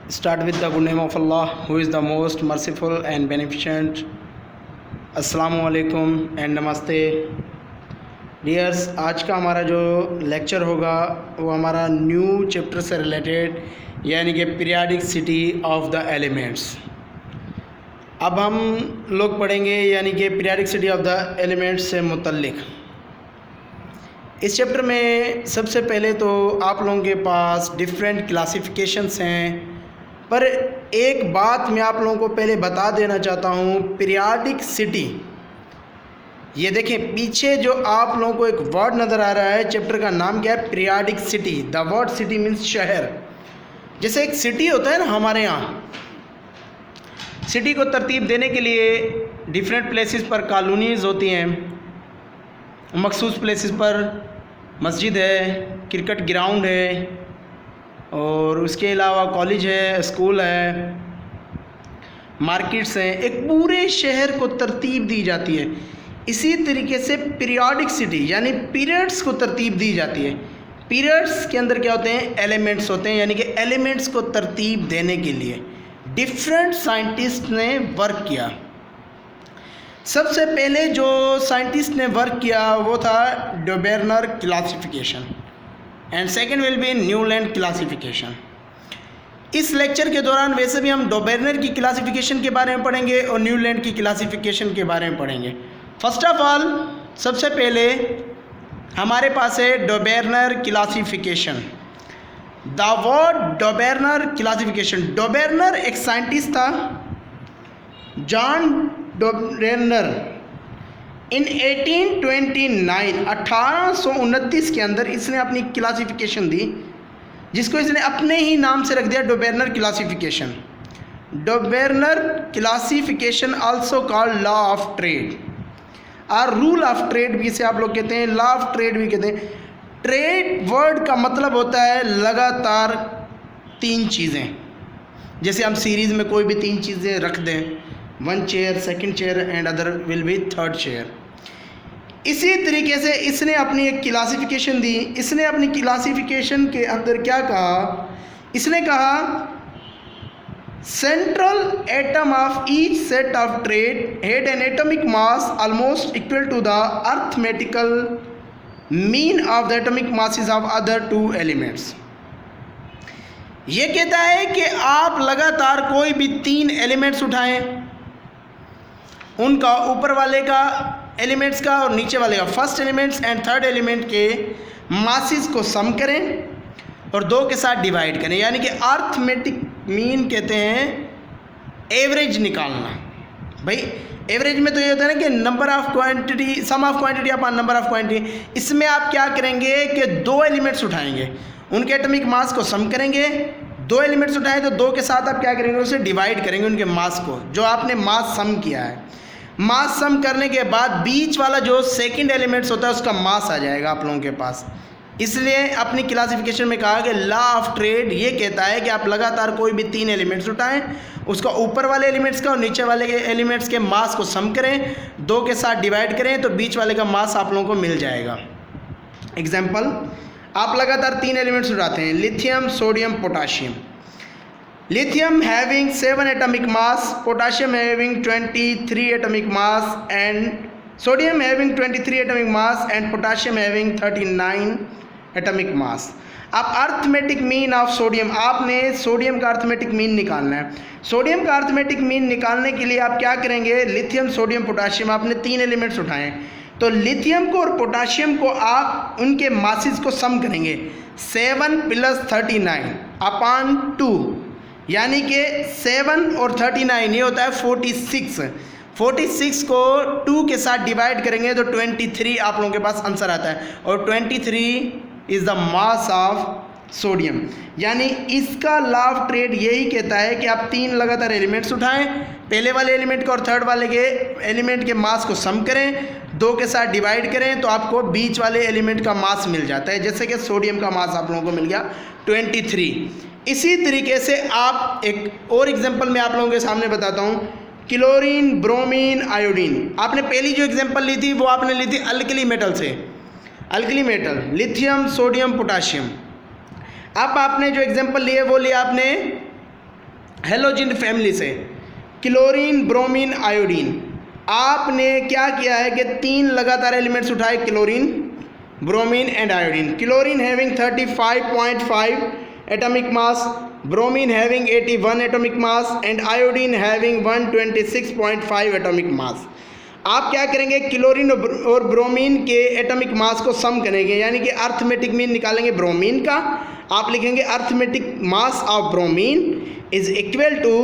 Start with the good name of Allah, who is the most merciful and beneficent. अस्सलामु अलैकुम and नमस्ते dears. आज का हमारा जो लेक्चर होगा वो हमारा न्यू चैप्टर से रिलेटेड यानी कि पीरियाडिसिटी ऑफ द एलिमेंट्स। अब हम लोग पढ़ेंगे यानी कि पीरियाडिसिटी ऑफ द एलिमेंट्स से मुतल्लिक। इस चैप्टर में सबसे पहले तो आप लोगों के पास डिफरेंट क्लासिफिकेशंस हैं, पर एक बात मैं आप लोगों को पहले बता देना चाहता हूँ। पीरियाडिसिटी, ये देखें पीछे जो आप लोगों को एक वर्ड नज़र आ रहा है, चैप्टर का नाम क्या है? Periodicity. The World City means शहर। जैसे एक सिटी होता है ना, हमारे यहाँ सिटी को तरतीब देने के लिए डिफरेंट प्लेसेस पर कॉलोनीज़ होती हैं। मखसूस प्लेसेस पर मस्जिद है, क्रिकेट ग्राउंड है, और उसके अलावा कॉलेज है, स्कूल है, मार्केट्स हैं। एक पूरे शहर को तरतीब दी जाती है। इसी तरीके से पीरियाडिक सिटी यानी पीरियड्स को तरतीब दी जाती है। पीरियड्स के अंदर क्या होते हैं? एलिमेंट्स होते हैं, यानी कि एलिमेंट्स को तरतीब देने के लिए डिफरेंट साइंटिस्ट ने वर्क किया। सबसे पहले जो साइंटिस्ट ने वर्क किया वो था Dobereiner classification and second will be Newland classification. इस लेक्चर के दौरान वैसे भी हम डोबेर्नर की क्लासिफिकेशन के बारे में पढ़ेंगे और न्यूलैंड की क्लासिफिकेशन के बारे में पढ़ेंगे। फर्स्ट ऑफ ऑल सबसे पहले हमारे पास है Dobereiner classification. The word Dobereiner classification. Dobereiner एक साइंटिस्ट था, जॉन डोबेर्नर। इन 1829 के अंदर इसने अपनी क्लासिफिकेशन दी, जिसको इसने अपने ही नाम से रख दिया Dobereiner classification. Dobereiner classification also called law of triad और रूल ऑफ ट्रेड भी इसे आप लोग कहते हैं, लॉ ऑफ ट्रेड भी कहते हैं। ट्रेड वर्ड का मतलब होता है लगातार तीन चीज़ें। जैसे हम सीरीज़ में कोई भी तीन चीज़ें रख दें, one chair, second chair and other will be third chair. इसी तरीके से इसने अपनी एक क्लासिफिकेशन दी। इसने अपनी क्लासिफिकेशन के अंदर क्या कहा? इसने कहा central atom of each set of triad had an atomic mass almost equal to the arithmetical mean of the atomic masses of other two elements. ये कहता है कि आप लगातार कोई भी तीन एलिमेंट्स उठाएं, उनका ऊपर वाले का एलिमेंट्स का और नीचे वाले का, first elements and third element के मासेस को सम करें और दो के साथ डिवाइड करें, यानी कि अर्थमेटिक मीन कहते हैं एवरेज निकालना। भाई एवरेज में तो ये होता है ना कि number of quantity, sum of quantity upon number of quantity. इसमें आप क्या करेंगे कि दो एलिमेंट्स उठाएंगे, उनके एटॉमिक मास को सम करेंगे। दो एलिमेंट्स उठाएं तो दो के साथ आप क्या करेंगे? उसे डिवाइड करेंगे, उनके मास को, जो आपने मास सम किया है। मास सम करने के बाद बीच वाला जो सेकंड एलिमेंट्स होता है उसका मास आ जाएगा आप लोगों के पास। इसलिए अपनी क्लासिफिकेशन में कहा कि लॉ ऑफ ट्रेड ये कहता है कि आप लगातार कोई भी तीन एलिमेंट्स उठाएं, उसका ऊपर वाले एलिमेंट्स का और नीचे वाले के एलिमेंट्स के मास को सम करें, दो के साथ डिवाइड करें तो बीच वाले का मास आप लोगों को मिल जाएगा। एग्जाम्पल, आप लगातार तीन एलिमेंट्स उठाते हैं, lithium, sodium, potassium. Lithium having 7 atomic mass, potassium having 23 atomic mass and sodium having 23 atomic mass and potassium having 39 atomic mass. अब अर्थमेटिक मीन ऑफ सोडियम, आपने सोडियम का अर्थमेटिक मीन निकालना है। सोडियम का अर्थमेटिक मीन निकालने के लिए आप क्या करेंगे? लिथियम, सोडियम, पोटाशियम, आपने तीन एलिमेंट्स उठाए, तो लिथियम को और पोटाशियम को आप उनके मासेस को सम करेंगे। 7 + 39 अपॉन 2, यानी कि 7 और 39 ये होता है 46। 46 को 2 के साथ डिवाइड करेंगे तो 23 आप लोगों के पास आंसर आता है, और 23 is the mass of sodium. यानी इसका लॉ ऑफ ट्रेड यही कहता है कि आप तीन लगातार एलिमेंट्स उठाएं, पहले वाले एलिमेंट का और थर्ड वाले के एलिमेंट के मास को सम करें, दो के साथ डिवाइड करें तो आपको बीच वाले एलिमेंट का मास मिल जाता है। जैसे कि सोडियम का मास आप लोगों को मिल गया 23। इसी तरीके से आप एक और एग्जांपल मैं आप लोगों के सामने बताता हूँ। Chlorine, bromine, iodine. आपने पहली जो एग्जांपल ली थी वो आपने ली थी अल्कली मेटल से, alkali metal, lithium, sodium, potassium. अब आपने जो एग्जांपल लिए वो लिया आपने हेलोजन फैमिली से, क्लोरीन, ब्रोमीन, आयोडीन। आपने क्या किया है कि 3 लगातार एलिमेंट्स उठाए, chlorine, bromine and iodine. Chlorine having 35.5 atomic mass, bromine having 81 atomic mass and iodine having 126.5 atomic mass. आप क्या करेंगे, क्लोरीन और ब्रोमीन के एटॉमिक मास को सम करेंगे, यानी कि अर्थमेटिक मीन निकालेंगे ब्रोमीन का। आप लिखेंगे arithmetic mass of bromine is equal to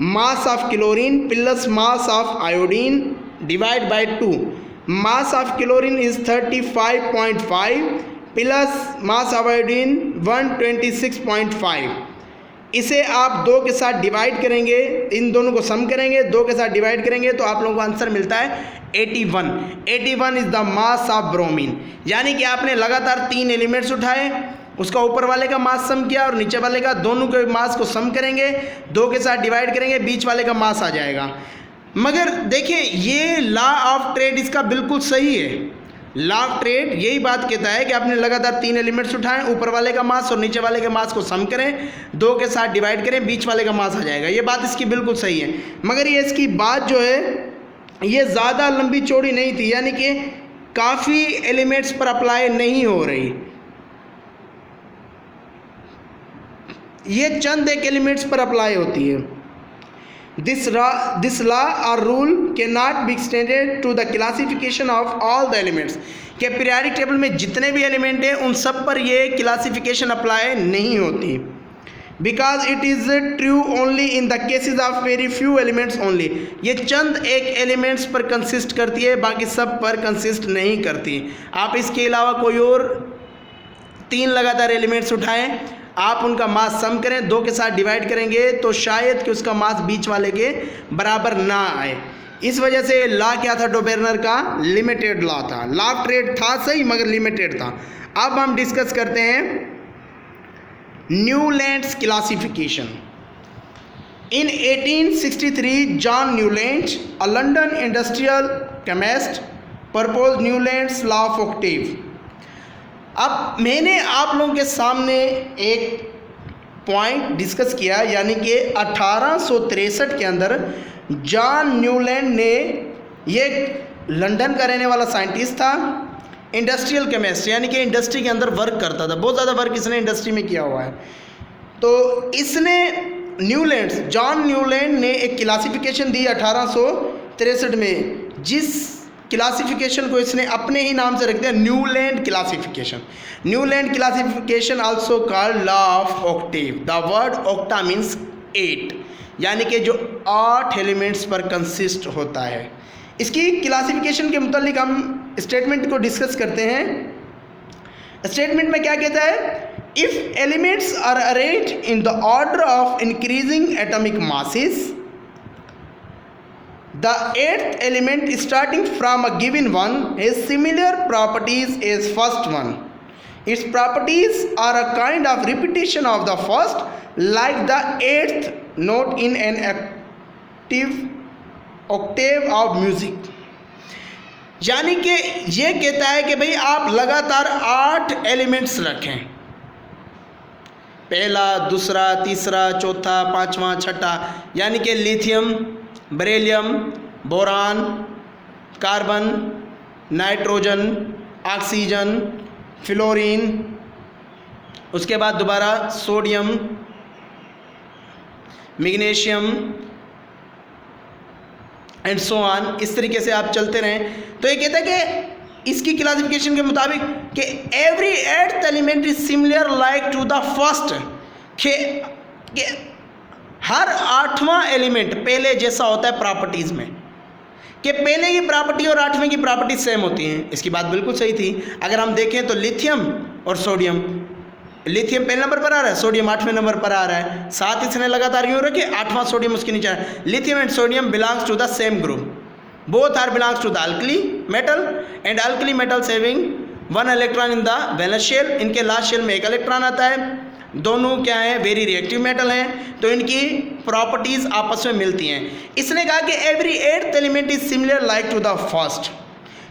mass of chlorine plus mass of iodine divide by 2। Mass of chlorine is 35.5 plus mass of iodine 126.5। इसे आप 2 के साथ डिवाइड करेंगे, इन दोनों को सम करेंगे, 2 के साथ डिवाइड करेंगे तो आप लोगों को आंसर मिलता है 81। 81 is the mass of bromine. यानी कि आपने लगातार 3 एलिमेंट्स उठाए, उसका ऊपर वाले का मास सम किया और नीचे वाले का, दोनों के मास को सम करेंगे, 2 के साथ डिवाइड करेंगे, बीच वाले का मास आ जाएगा। मगर देखिए ये लॉ ऑफ ट्रेड इसका बिल्कुल सही है। लॉ ऑफ ट्रेड यही बात कहता है कि आपने लगातार 3 एलिमेंट्स उठाएं, ऊपर वाले का मास और नीचे वाले के मास को सम करें, 2 के साथ डिवाइड करें, बीच वाले का मास आ जाएगा। ये बात इसकी बिल्कुल सही है। मगर ये इसकी बात जो है ये ज़्यादा लंबी चौड़ी नहीं थी, यानी कि काफ़ी एलिमेंट्स पर अप्लाई नहीं हो रही, ये चंद एक एलिमेंट्स पर अप्लाई होती है। This law or rule cannot be extended to the classification of all the elements। के पीरियोडिक टेबल में जितने भी एलिमेंट हैं उन सब पर ये क्लासिफिकेशन अप्लाई नहीं होती, because it is true only in the cases of very few elements only. ये चंद एक एलिमेंट्स पर कंसिस्ट करती है, बाकी सब पर कंसिस्ट नहीं करती। आप इसके अलावा कोई और 3 लगातार एलिमेंट्स उठाएं, आप उनका मास सम करें, 2 के साथ डिवाइड करेंगे तो शायद कि उसका मास बीच वाले के बराबर ना आए। इस वजह से लॉ क्या था डोबेर्नर का, लिमिटेड लॉ था। लॉ ऑफ ट्रेड था सही मगर लिमिटेड था। अब हम डिस्कस करते हैं Newlands classification. In 1863 John Newland, a London industrial chemist, propose Newlands law of octave. अब मैंने आप लोगों के सामने एक पॉइंट डिस्कस किया, यानी कि 1863 के अंदर जॉन न्यूलैंड ने, ये लंदन का रहने वाला साइंटिस्ट था, इंडस्ट्रियल केमिस्ट, यानी कि इंडस्ट्री के अंदर वर्क करता था, बहुत ज़्यादा वर्क इसने इंडस्ट्री में किया हुआ है। तो इसने जॉन न्यूलैंड ने एक क्लासिफिकेशन दी 1863 में, जिस क्लासिफिकेशन को इसने अपने ही नाम से रख दिया Newland classification. Newland classification also called law of octave. The word octa means 8, यानी कि जो 8 एलिमेंट्स पर कंसिस्ट होता है। इसकी क्लासिफिकेशन के मुतालिक हम स्टेटमेंट को डिस्कस करते हैं। स्टेटमेंट में क्या कहता है, if elements are arrange in the order of increasing atomic masses, the 8th element starting from a given one has similar properties as first one. Its properties are a kind of repetition of the first, like the 8th note in an octave of music। यानी कि ये कहता है कि भाई आप लगातार 8 elements रखें, पहला, दूसरा, तीसरा, चौथा, पांचवा, छठा, यानी कि lithium, beryllium, boron, carbon, nitrogen, oxygen, fluorine, उसके बाद दोबारा sodium, magnesium and so on. इस तरीके से आप चलते रहें। तो ये कहता है कि इसकी क्लासिफिकेशन के मुताबिक कि every 8th element is similar like to the first, कि हर 8वां एलिमेंट पहले जैसा होता है प्रॉपर्टीज़ में, कि पहले की प्रॉपर्टी और 8वें की प्रॉपर्टी सेम होती हैं। इसकी बात बिल्कुल सही थी। अगर हम देखें तो लिथियम और सोडियम, लिथियम पहले नंबर पर आ रहा है, सोडियम 8वें नंबर पर आ रहा है, साथ इसने लगातार यूँ रखे 8वां सोडियम उसके नीचे है। Lithium and sodium belongs to the same group, both are belongs to the alkali metal and alkali metals having 1 electron in the valence shell. इनके लास्ट शेल में 1 इलेक्ट्रॉन आता है। दोनों क्या है, वेरी रिएक्टिव मेटल हैं, तो इनकी प्रॉपर्टीज़ आपस में मिलती हैं। इसने कहा कि every 8th element is similar like to the first,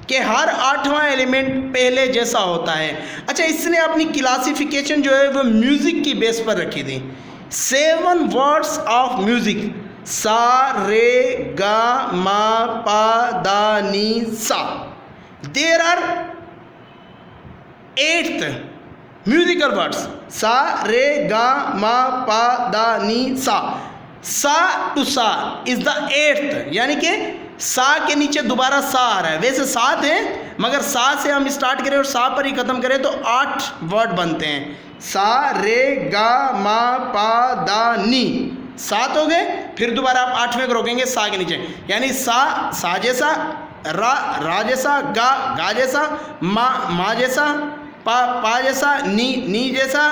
कि हर 8वां एलिमेंट पहले जैसा होता है। अच्छा, इसने अपनी क्लासिफिकेशन जो है वो म्यूज़िक की बेस पर रखी थी। 7 वर्ड्स ऑफ म्यूजिक, सा रे गा मा पा दा नी सा. देर आर 8 म्यूजिकल वर्ड्स, सा रे गा मा पा दा नी सा. सा टू सा इज द 8th, यानी कि सा के नीचे दोबारा सा आ रहा है. वैसे 7 है, मगर सा से हम स्टार्ट करें और सा पर ही खत्म करें तो 8 वर्ड बनते हैं. सा रे गा मा पा दा नी, 7 हो गए. फिर दोबारा आप 8वें को रोकेंगे सा के नीचे, यानी सा जैसा, रा जैसा, गा जैसा, मा जैसा, पा जैसा, नी जैसा,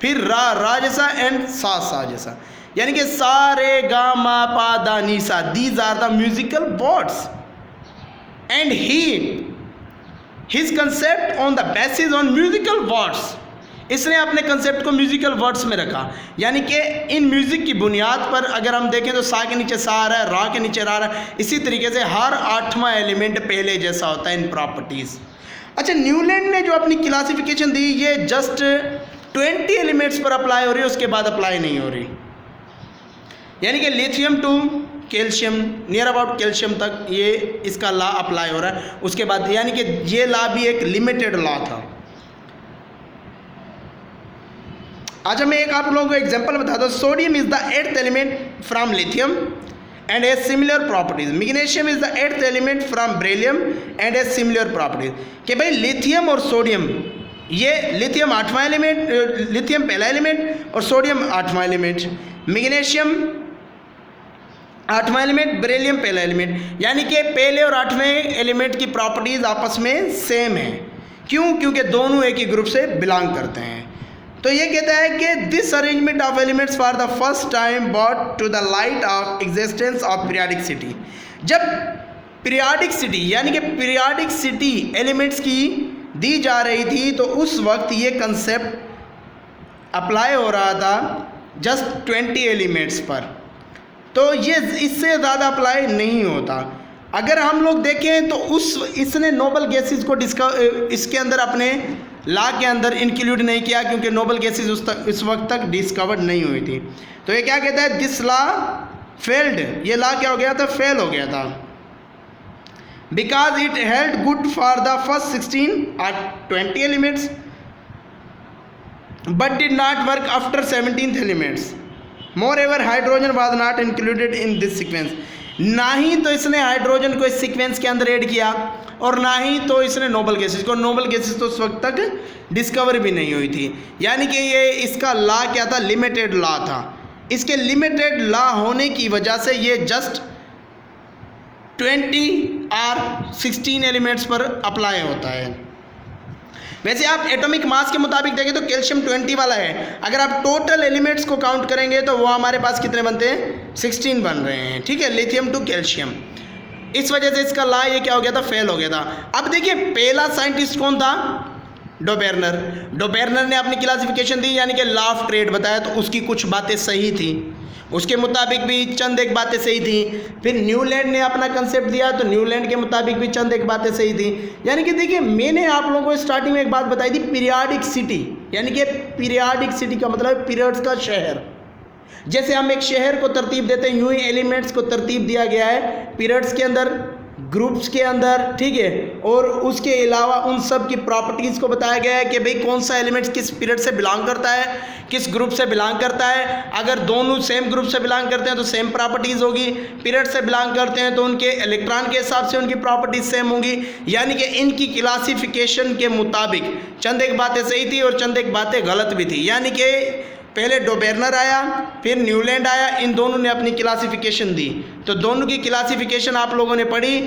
फिर रा जैसा एंड सा जैसा. यानी कि सा रे गा मा पा दा नी सा. These are the musical words and his concept on the basis on musical words. इसने अपने कंसेप्ट को म्यूजिकल वर्ड्स में रखा, यानी कि इन म्यूजिक की बुनियाद पर अगर हम देखें तो सा के नीचे सा आ रहा है, रा के नीचे रा रहा है. इसी तरीके से हर 8वां एलिमेंट पहले जैसा होता है इन प्रॉपर्टीज. अच्छा, न्यूलैंड ने जो अपनी क्लासिफिकेशन दी ये जस्ट 20 एलिमेंट्स पर अप्लाई हो रही है, उसके बाद अप्लाई नहीं हो रही. यानी कि lithium to calcium, near about calcium तक ये इसका लॉ अप्लाई हो रहा है. उसके बाद यानी कि ये लॉ भी एक लिमिटेड लॉ था. अच्छा, मैं एक आप लोगों को एग्जांपल बताता हूँ. Sodium is the 8th element from lithium and has similar properties. Magnesium is the 8th element from beryllium and has similar properties. कि भाई लिथियम और सोडियम, ये लिथियम 8वां एलिमेंट, लिथियम पहला एलिमेंट और सोडियम 8वां एलिमेंट. मैग्नीशियम 8वां element, beryllium पहला एलिमेंट. यानी कि पहले और 8वें एलिमेंट की प्रॉपर्टीज आपस में सेम है. क्यों? क्योंकि दोनों एक ही ग्रुप से बिलोंग करते हैं. तो ये कहता है कि this arrangement of elements for the first time brought to the light of existence of periodicity. जब पीरियाडिसिटी यानी कि पीरियाडिसिटी एलिमेंट्स की दी जा रही थी तो उस वक्त ये कंसेप्ट अप्लाई हो रहा था जस्ट 20 एलिमेंट्स पर. तो ये इससे ज़्यादा अप्लाई नहीं होता. अगर हम लोग देखें तो इसने नोबल गैसेस को इसके अंदर अपने लॉ के अंदर इंक्लूड नहीं किया, क्योंकि नोबल गैसेस इस वक्त तक डिस्कवर्ड नहीं हुई थी. तो ये क्या कहता है? This law failed. ये लॉ क्या हो गया था? फेल हो गया था. Because it held good for the first 16 or 20 elements but did not work after 17th elements. मोreover hydrogen was not included in this sequence. ना ही तो इसने हाइड्रोजन को इस सीक्वेंस के अंदर ऐड किया और ना ही तो इसने नोबल गैसेस को. नोबल गैसेस तो उस वक्त तक डिस्कवर भी नहीं हुई थी. यानी कि ये इसका लॉ क्या था? लिमिटेड लॉ था. इसके लिमिटेड लॉ होने की वजह से ये जस्ट 20 और 16 एलिमेंट्स पर अप्लाई होता है. वैसे आप एटॉमिक मास के मुताबिक देखें तो कैल्शियम 20 वाला है. अगर आप टोटल एलिमेंट्स को काउंट करेंगे तो वो हमारे पास कितने बनते हैं? 16 बन रहे हैं. ठीक है, लिथियम टू कैल्शियम. इस वजह से इसका लॉ ये क्या हो गया था? फेल हो गया था. अब देखिए, पहला साइंटिस्ट कौन था? डोबेर्नर. डोबेर्नर ने अपनी क्लासिफिकेशन दी, यानी कि लॉ ऑफ ट्रेड बताया, तो उसकी कुछ बातें सही थी, उसके मुताबिक भी चंद एक बातें सही थी. फिर न्यूलैंड ने अपना कंसेप्ट दिया तो न्यूलैंड के मुताबिक भी चंद एक बातें सही थी. यानी कि देखिए, मैंने आप लोगों को स्टार्टिंग में एक बात बताई थी, पीरियाडिक सिटी. यानी कि पीरियाडिक सिटी का मतलब है पीरियड्स का शहर. जैसे हम एक शहर को तरतीब देते हैं, यूं ही एलिमेंट्स को तरतीब दिया गया है पीरियड्स के अंदर, ग्रुप्स के अंदर. ठीक है, और उसके अलावा उन सब की प्रॉपर्टीज़ को बताया गया है कि भाई कौन सा एलिमेंट किस पीरियड से बिलोंग करता है, किस ग्रुप से बिलोंग करता है. अगर दोनों सेम ग्रुप से बिलोंग करते हैं तो सेम प्रॉपर्टीज़ होगी. पीरियड से बिलोंग करते हैं तो उनके इलेक्ट्रॉन के हिसाब से उनकी प्रॉपर्टीज सेम होंगी. यानी कि इनकी क्लासिफिकेशन के मुताबिक चंद एक बातें सही थी और चंद एक बातें गलत भी थी. यानी कि पहले डोबेर्नर आया, फिर न्यूलैंड आया, इन दोनों ने अपनी क्लासिफिकेशन दी. तो दोनों की क्लासिफिकेशन आप लोगों ने पढ़ी.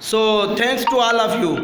So thanks to all of you.